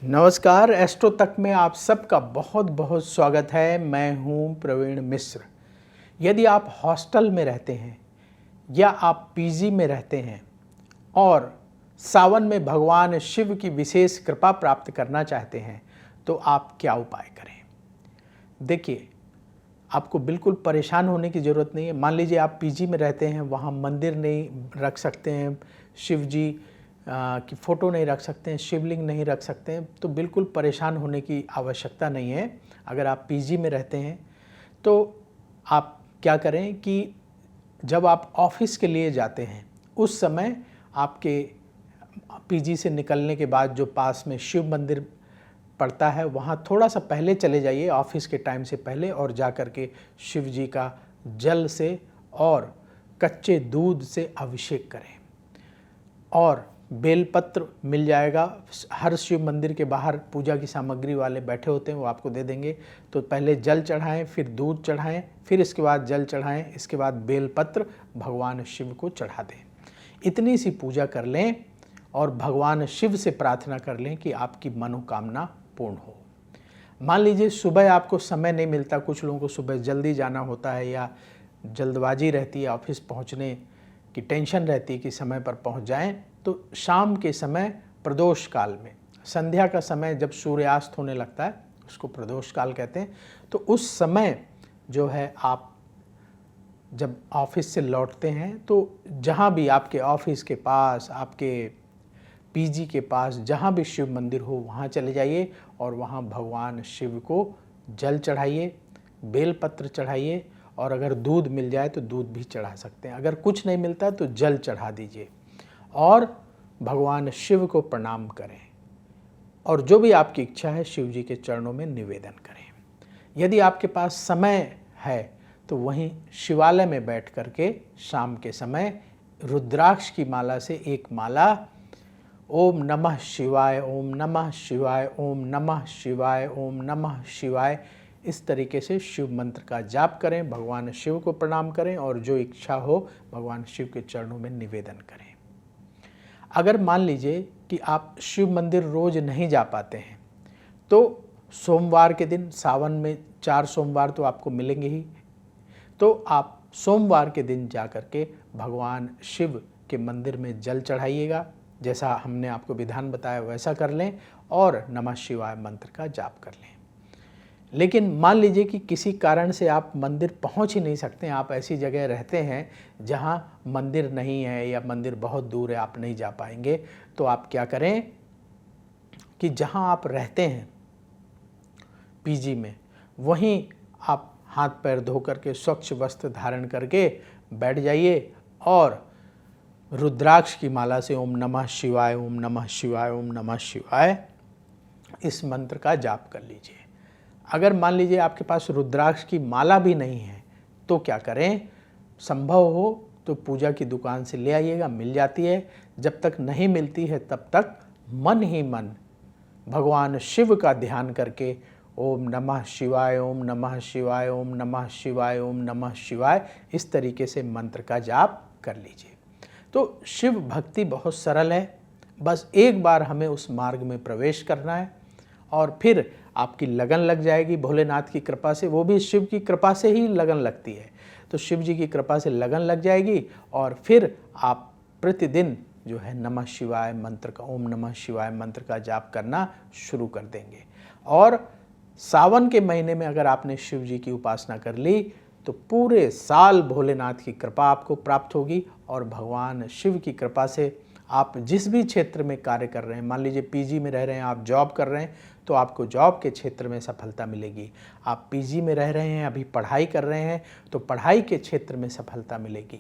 नमस्कार, एस्ट्रो तक में आप सबका बहुत बहुत स्वागत है। मैं हूं प्रवीण मिश्र। यदि आप हॉस्टल में रहते हैं या आप पीजी में रहते हैं और सावन में भगवान शिव की विशेष कृपा प्राप्त करना चाहते हैं तो आप क्या उपाय करें। देखिए, आपको बिल्कुल परेशान होने की ज़रूरत नहीं है। मान लीजिए आप पीजी में रहते हैं, वहाँ मंदिर नहीं रख सकते हैं, शिव जी की फ़ोटो नहीं रख सकते हैं, शिवलिंग नहीं रख सकते हैं, तो बिल्कुल परेशान होने की आवश्यकता नहीं है। अगर आप पीजी में रहते हैं तो आप क्या करें कि जब आप ऑफिस के लिए जाते हैं उस समय आपके पीजी से निकलने के बाद जो पास में शिव मंदिर पड़ता है वहाँ थोड़ा सा पहले चले जाइए, ऑफिस के टाइम से पहले, और जा कर के शिव जी का जल से और कच्चे दूध से अभिषेक करें। और बेलपत्र मिल जाएगा, हर शिव मंदिर के बाहर पूजा की सामग्री वाले बैठे होते हैं, वो आपको दे देंगे। तो पहले जल चढ़ाएं, फिर दूध चढ़ाएं, फिर इसके बाद जल चढ़ाएं, इसके बाद बेलपत्र भगवान शिव को चढ़ा दें। इतनी सी पूजा कर लें और भगवान शिव से प्रार्थना कर लें कि आपकी मनोकामना पूर्ण हो। मान लीजिए सुबह आपको समय नहीं मिलता, कुछ लोगों को सुबह जल्दी जाना होता है या जल्दबाजी रहती है, ऑफिस पहुंचने की टेंशन रहती है कि समय पर पहुंच जाएं, तो शाम के समय प्रदोष काल में, संध्या का समय जब सूर्यास्त होने लगता है उसको प्रदोष काल कहते हैं, तो उस समय जो है आप जब ऑफिस से लौटते हैं तो जहाँ भी आपके ऑफिस के पास, आपके पीजी के पास जहाँ भी शिव मंदिर हो वहाँ चले जाइए और वहाँ भगवान शिव को जल चढ़ाइए, बेलपत्र चढ़ाइए, और अगर दूध मिल जाए तो दूध भी चढ़ा सकते हैं। अगर कुछ नहीं मिलता तो जल चढ़ा दीजिए और भगवान शिव को प्रणाम करें और जो भी आपकी इच्छा है शिव जी के चरणों में निवेदन करें। यदि आपके पास समय है तो वहीं शिवालय में बैठ करके शाम के समय रुद्राक्ष की माला से एक माला ओम नमः शिवाय, ओम नमः शिवाय, ओम नमः शिवाय, ओम नमः शिवाय, इस तरीके से शिव मंत्र का जाप करें, भगवान शिव को प्रणाम करें और जो इच्छा हो भगवान शिव के चरणों में निवेदन करें। अगर मान लीजिए कि आप शिव मंदिर रोज नहीं जा पाते हैं तो सोमवार के दिन, सावन में 4 सोमवार तो आपको मिलेंगे ही, तो आप सोमवार के दिन जा कर के भगवान शिव के मंदिर में जल चढ़ाइएगा। जैसा हमने आपको विधान बताया वैसा कर लें और नमः शिवाय मंत्र का जाप कर लें। लेकिन मान लीजिए कि किसी कारण से आप मंदिर पहुंच ही नहीं सकते, आप ऐसी जगह रहते हैं जहां मंदिर नहीं है या मंदिर बहुत दूर है, आप नहीं जा पाएंगे, तो आप क्या करें कि जहां आप रहते हैं पीजी में, वहीं आप हाथ पैर धो करके स्वच्छ वस्त्र धारण करके बैठ जाइए और रुद्राक्ष की माला से ओम नमः शिवाय, ओम नमः शिवाय, ओम नमः शिवाय, इस मंत्र का जाप कर लीजिए। अगर मान लीजिए आपके पास रुद्राक्ष की माला भी नहीं है तो क्या करें, संभव हो तो पूजा की दुकान से ले आइएगा, मिल जाती है। जब तक नहीं मिलती है तब तक मन ही मन भगवान शिव का ध्यान करके ओम नमः शिवाय, ओम नमः शिवाय, ओम नमः शिवाय, ओम नमः शिवाय, इस तरीके से मंत्र का जाप कर लीजिए। तो शिव भक्ति बहुत सरल है, बस एक बार हमें उस मार्ग में प्रवेश करना है और फिर आपकी लगन लग जाएगी भोलेनाथ की कृपा से। वो भी शिव की कृपा से ही लगन लगती है, तो शिव जी की कृपा से लगन लग जाएगी और फिर आप प्रतिदिन जो है नमः शिवाय मंत्र का, ओम नमः शिवाय मंत्र का जाप करना शुरू कर देंगे। और सावन के महीने में अगर आपने शिव जी की उपासना कर ली तो पूरे साल भोलेनाथ की कृपा आपको प्राप्त होगी और भगवान शिव की कृपा से आप जिस भी क्षेत्र में कार्य कर रहे हैं, मान लीजिए पीजी में रह रहे हैं, आप जॉब कर रहे हैं, तो आपको जॉब के क्षेत्र में सफलता मिलेगी। आप पीजी में रह रहे हैं, अभी पढ़ाई कर रहे हैं, तो पढ़ाई के क्षेत्र में सफलता मिलेगी।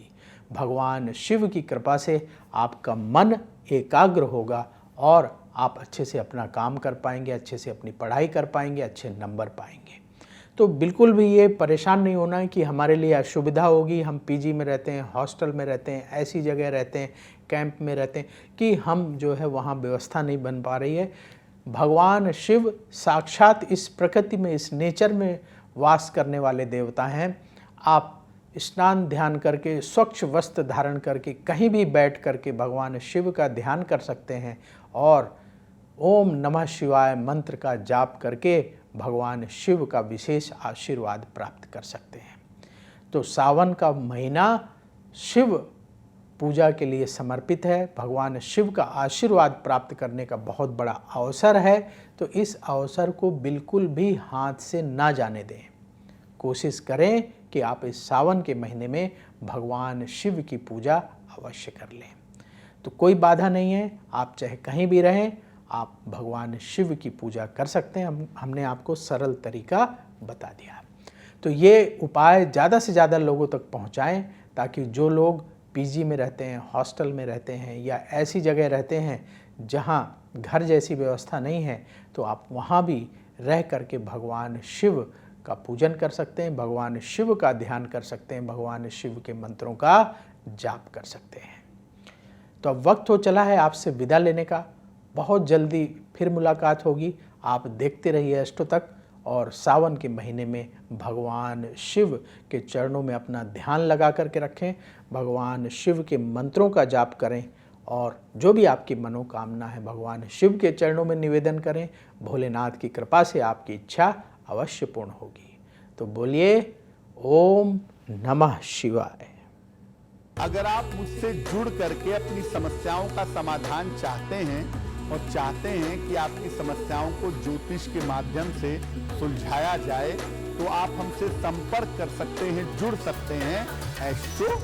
भगवान शिव की कृपा से आपका मन एकाग्र होगा और आप अच्छे से अपना काम कर पाएंगे, अच्छे से अपनी पढ़ाई कर पाएंगे, अच्छे नंबर पाएंगे। तो बिल्कुल भी ये परेशान नहीं होना है कि हमारे लिए असुविधा होगी, हम पीजी में रहते हैं, हॉस्टल में रहते हैं, ऐसी जगह रहते हैं, कैंप में रहते हैं कि हम जो है वहाँ व्यवस्था नहीं बन पा रही है। भगवान शिव साक्षात इस प्रकृति में, इस नेचर में वास करने वाले देवता हैं। आप स्नान ध्यान करके, स्वच्छ वस्त्र धारण करके, कहीं भी बैठ करके भगवान शिव का ध्यान कर सकते हैं और ओम नमः शिवाय मंत्र का जाप करके भगवान शिव का विशेष आशीर्वाद प्राप्त कर सकते हैं। तो सावन का महीना शिव पूजा के लिए समर्पित है। भगवान शिव का आशीर्वाद प्राप्त करने का बहुत बड़ा अवसर है। तो इस अवसर को बिल्कुल भी हाथ से ना जाने दें। कोशिश करें कि आप इस सावन के महीने में भगवान शिव की पूजा अवश्य कर लें। तो कोई बाधा नहीं है, आप चाहे कहीं भी रहें, आप भगवान शिव की पूजा कर सकते हैं। हमने आपको सरल तरीका बता दिया। तो ये उपाय ज़्यादा से ज़्यादा लोगों तक पहुँचाएँ, ताकि जो लोग पीजी में रहते हैं, हॉस्टल में रहते हैं या ऐसी जगह रहते हैं जहाँ घर जैसी व्यवस्था नहीं है, तो आप वहाँ भी रह करके भगवान शिव का पूजन कर सकते हैं, भगवान शिव का ध्यान कर सकते हैं, भगवान शिव के मंत्रों का जाप कर सकते हैं। तो अब वक्त हो चला है आपसे विदा लेने का। बहुत जल्दी फिर मुलाकात होगी। आप देखते रहिए अष्टों तक, और सावन के महीने में भगवान शिव के चरणों में अपना ध्यान लगा करके रखें, भगवान शिव के मंत्रों का जाप करें, और जो भी आपकी मनोकामना है भगवान शिव के चरणों में निवेदन करें। भोलेनाथ की कृपा से आपकी इच्छा अवश्य पूर्ण होगी। तो बोलिए ओम नमः शिवाय। अगर आप मुझसे जुड़ करके अपनी समस्याओं का समाधान चाहते हैं और चाहते हैं कि आपकी समस्याओं को ज्योतिष के माध्यम से सुलझाया जाए, तो आप हमसे संपर्क कर सकते हैं, जुड़ सकते हैं एस्ट्रो